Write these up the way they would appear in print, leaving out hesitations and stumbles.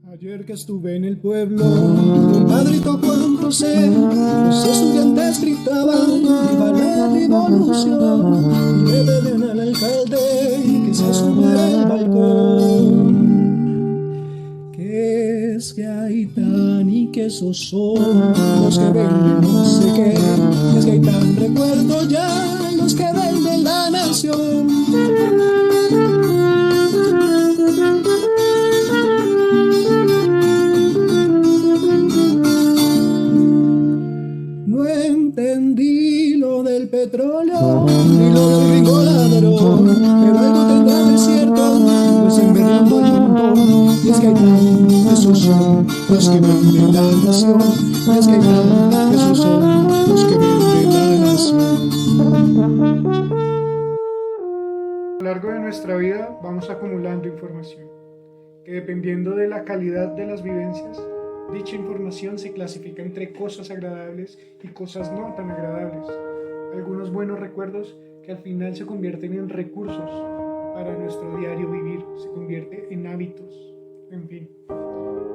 Ayer que estuve en el pueblo, compadre tocó en Rosé, los estudiantes gritaban, ¡viva la revolución! Y le pedían al alcalde que se subiera al balcón. Que es Gaitán y que esos son los que venden no sé qué, que es Gaitán, recuerdo ya los que venden la nación. No entendí lo del petróleo ni lo del gringo ladrón, pero algo tendrá de cierto, pues en Berlando hay un montón. Y es que hay tan, esos son los que venden la nación. Y es que hay tan, esos son los que venden la nación. A lo largo de nuestra vida vamos acumulando información, que dependiendo de la calidad de las vivencias, dicha información se clasifica entre cosas agradables y cosas no tan agradables. Algunos buenos recuerdos que al final se convierten en recursos para nuestro diario vivir, se convierte en hábitos, en fin,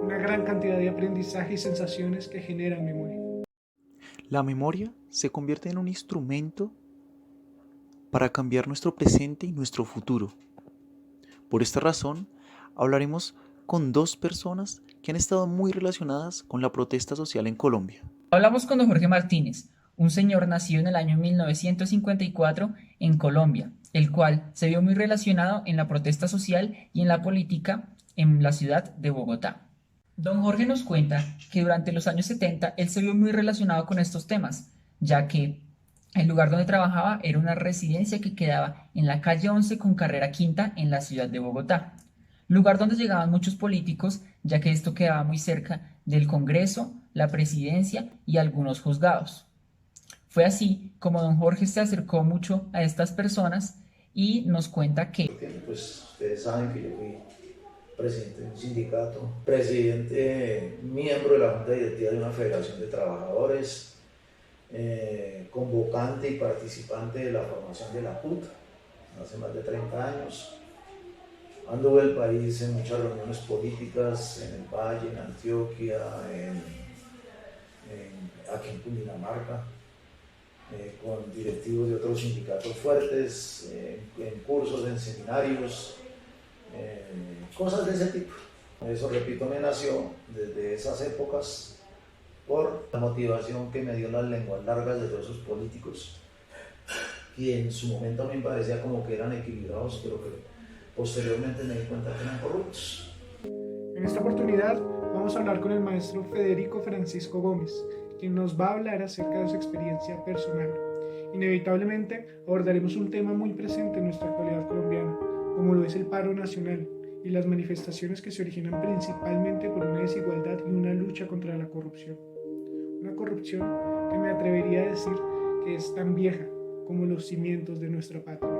una gran cantidad de aprendizaje y sensaciones que generan memoria. La memoria se convierte en un instrumento para cambiar nuestro presente y nuestro futuro. Por esta razón, hablaremos con dos personas que han estado muy relacionadas con la protesta social en Colombia. Hablamos con don Jorge Martínez, un señor nacido en el año 1954 en Colombia, el cual se vio muy relacionado en la protesta social y en la política en la ciudad de Bogotá. Don Jorge nos cuenta que durante los años 70 él se vio muy relacionado con estos temas, ya que el lugar donde trabajaba era una residencia que quedaba en la calle 11 con carrera quinta en la ciudad de Bogotá, lugar donde llegaban muchos políticos, ya que esto quedaba muy cerca del Congreso, la presidencia y algunos juzgados. Fue así como don Jorge se acercó mucho a estas personas y nos cuenta que... Pues ustedes saben que yo fui presidente de un sindicato, presidente, miembro de la Junta Directiva de una federación de trabajadores, convocante y participante de la formación de la PUT hace más de 30 años. Anduve el país en muchas reuniones políticas, en el Valle, en Antioquia, aquí en Cundinamarca, con directivos de otros sindicatos fuertes, en cursos, en seminarios, cosas de ese tipo. Eso, repito, me nació desde esas épocas por la motivación que me dio las lenguas largas de todos esos políticos, que en su momento me parecía como que eran equilibrados, pero que posteriormente me di cuenta que eran corruptos. En esta oportunidad vamos a hablar con el maestro Federico Francisco Gómez, quien nos va a hablar acerca de su experiencia personal. Inevitablemente abordaremos un tema muy presente en nuestra actualidad colombiana, como lo es el paro nacional y las manifestaciones que se originan principalmente por una desigualdad y una lucha contra la corrupción. Una corrupción que me atrevería a decir que es tan vieja como los cimientos de nuestra patria.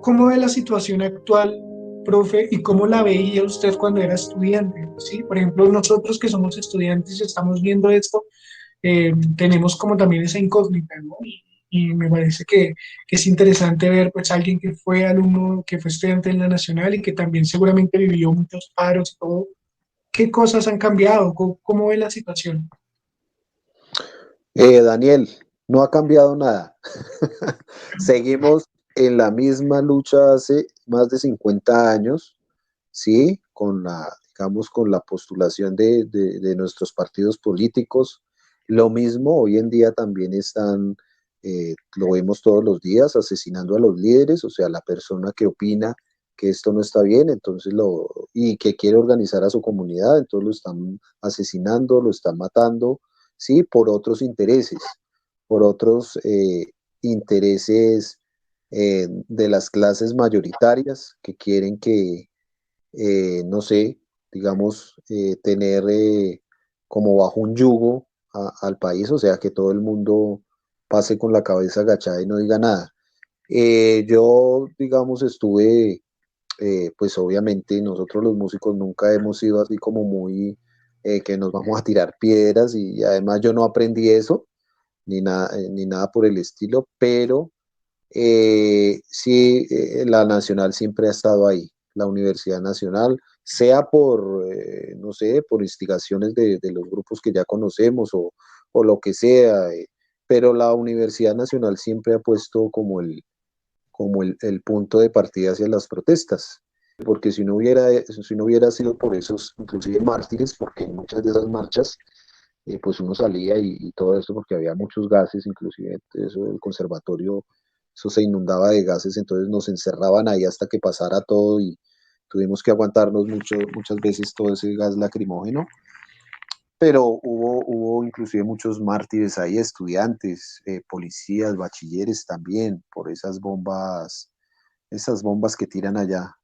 ¿Cómo ve la situación actual, profe, y cómo la veía usted cuando era estudiante? ¿Sí? Por ejemplo, nosotros que somos estudiantes y estamos viendo esto, tenemos como también esa incógnita, ¿no? Y me parece que es interesante ver pues alguien que fue alumno, que fue estudiante en la Nacional y que también seguramente vivió muchos paros y todo. ¿Qué cosas han cambiado? ¿Cómo ve la situación? Daniel, no ha cambiado nada. Seguimos en la misma lucha hace más de 50 años, ¿sí? Digamos, con la postulación de nuestros partidos políticos. Lo mismo, hoy en día también están, lo vemos todos los días, asesinando a los líderes, o sea, la persona que opina que esto no está bien, y que quiere organizar a su comunidad, entonces lo están asesinando, lo están matando, ¿sí? Por otros intereses, por otros intereses de las clases mayoritarias que quieren no sé, digamos, tener como bajo un yugo al país, o sea, que todo el mundo pase con la cabeza agachada y no diga nada. Yo, digamos, estuve, pues obviamente nosotros los músicos nunca hemos sido así como muy, que nos vamos a tirar piedras y además yo no aprendí eso, ni nada por el estilo, pero sí, la Nacional siempre ha estado ahí, la Universidad Nacional sea por, no sé, por instigaciones de los grupos que ya conocemos o lo que sea, pero la Universidad Nacional siempre ha puesto como el punto de partida hacia las protestas, porque si no hubiera sido por esos, inclusive mártires, porque en muchas de esas marchas, pues uno salía y todo eso, porque había muchos gases, inclusive eso el conservatorio, eso se inundaba de gases, entonces nos encerraban ahí hasta que pasara todo y tuvimos que aguantarnos muchas veces todo ese gas lacrimógeno, pero hubo inclusive muchos mártires ahí, estudiantes, policías, bachilleres también, por esas bombas que tiran allá,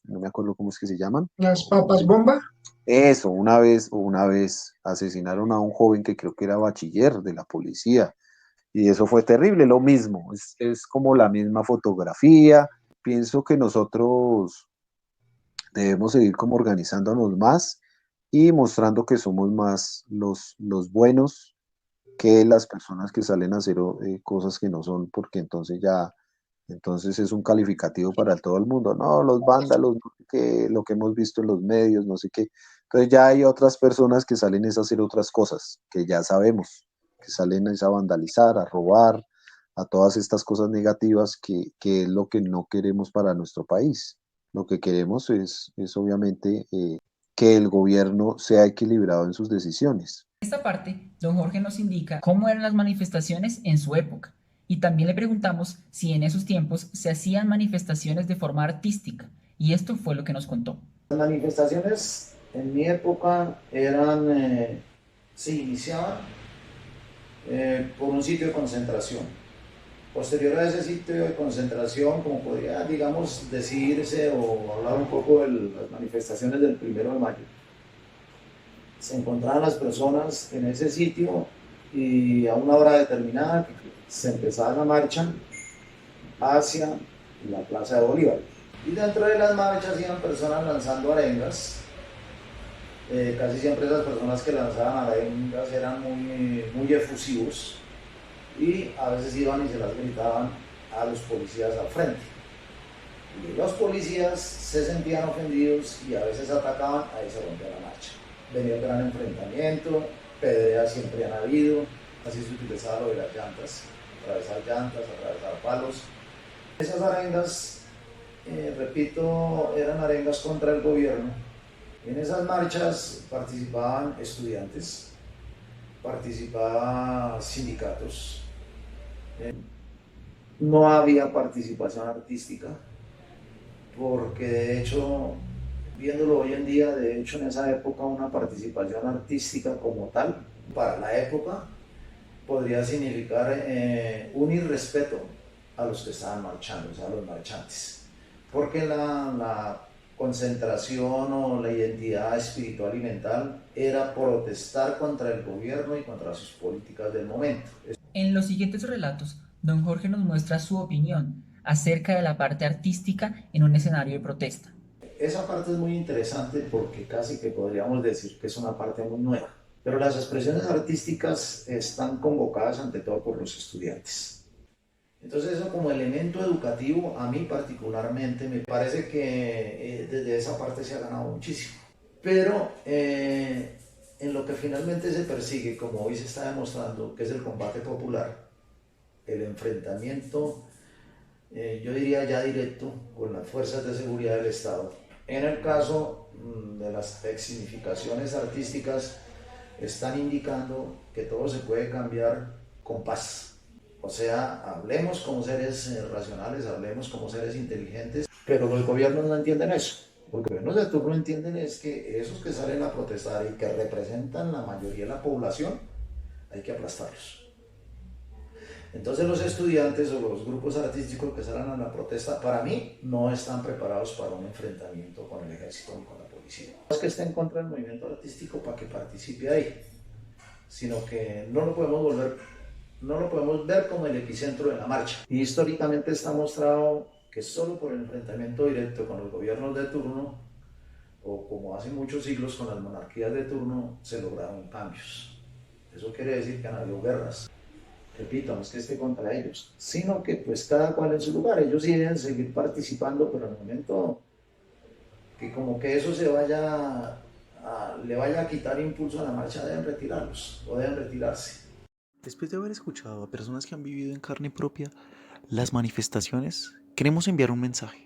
no me acuerdo cómo es que se llaman. Las papas bomba. Eso, una vez asesinaron a un joven que creo que era bachiller de la policía, y eso fue terrible, lo mismo, es como la misma fotografía. Pienso que nosotros debemos seguir como organizándonos más y mostrando que somos más los buenos que las personas que salen a hacer cosas que no son, porque entonces es un calificativo para todo el mundo. No, los vándalos, no sé qué, lo que hemos visto en los medios, no sé qué. Entonces ya hay otras personas que salen a hacer otras cosas, que ya sabemos, que salen a vandalizar, a robar, a todas estas cosas negativas que es lo que no queremos para nuestro país. Lo que queremos es obviamente que el gobierno sea equilibrado en sus decisiones. En esta parte, don Jorge nos indica cómo eran las manifestaciones en su época y también le preguntamos si en esos tiempos se hacían manifestaciones de forma artística y esto fue lo que nos contó. Las manifestaciones en mi época se iniciaban por un sitio de concentración. Posterior a ese sitio de concentración, como podría, digamos, decirse o hablar un poco de las manifestaciones del 1 de Mayo, se encontraban las personas en ese sitio y a una hora determinada se empezaba la marcha hacia la Plaza de Bolívar. Y dentro de las marchas iban personas lanzando arengas. Casi siempre esas personas que lanzaban arengas eran muy efusivos y a veces iban y se las gritaban a los policías al frente. Y los policías se sentían ofendidos y a veces atacaban, ahí se rompía la marcha. Venía un gran enfrentamiento, pedreas siempre han habido, así se utilizaba lo de las llantas, atravesar palos. Esas arengas, repito, eran arengas contra el gobierno. En esas marchas participaban estudiantes, participaban sindicatos. No había participación artística, porque de hecho, viéndolo hoy en día, de hecho en esa época una participación artística como tal, para la época, podría significar un irrespeto a los que estaban marchando, o sea, a los marchantes. Porque la concentración o la identidad espiritual y mental era protestar contra el gobierno y contra sus políticas del momento. En los siguientes relatos, don Jorge nos muestra su opinión acerca de la parte artística en un escenario de protesta. Esa parte es muy interesante porque casi que podríamos decir que es una parte muy nueva. Pero las expresiones artísticas están convocadas ante todo por los estudiantes. Entonces eso como elemento educativo, a mí particularmente me parece que desde esa parte se ha ganado muchísimo. Pero en lo que finalmente se persigue, como hoy se está demostrando, que es el combate popular, el enfrentamiento, yo diría ya directo, con las fuerzas de seguridad del Estado. En el caso de las significaciones artísticas, están indicando que todo se puede cambiar con paz. O sea, hablemos como seres racionales, hablemos como seres inteligentes, pero los gobiernos no entienden eso. Los gobiernos de turno entienden es que esos que salen a protestar y que representan la mayoría de la población, hay que aplastarlos. Entonces los estudiantes o los grupos artísticos que salen a la protesta, para mí, no están preparados para un enfrentamiento con el ejército ni con la policía. No es que esté en contra del movimiento artístico para que participe ahí, sino que no lo podemos ver como el epicentro de la marcha. Y históricamente está mostrado que solo por el enfrentamiento directo con los gobiernos de turno, o como hace muchos siglos con las monarquías de turno, se lograron cambios. Eso quiere decir que han habido guerras. Repito, no es que esté contra ellos, sino que pues cada cual en su lugar. Ellos sí deben seguir participando, pero en el momento y como que eso se vaya le vaya a quitar impulso a la marcha, deben retirarlos o deben retirarse. Después de haber escuchado a personas que han vivido en carne propia las manifestaciones, queremos enviar un mensaje.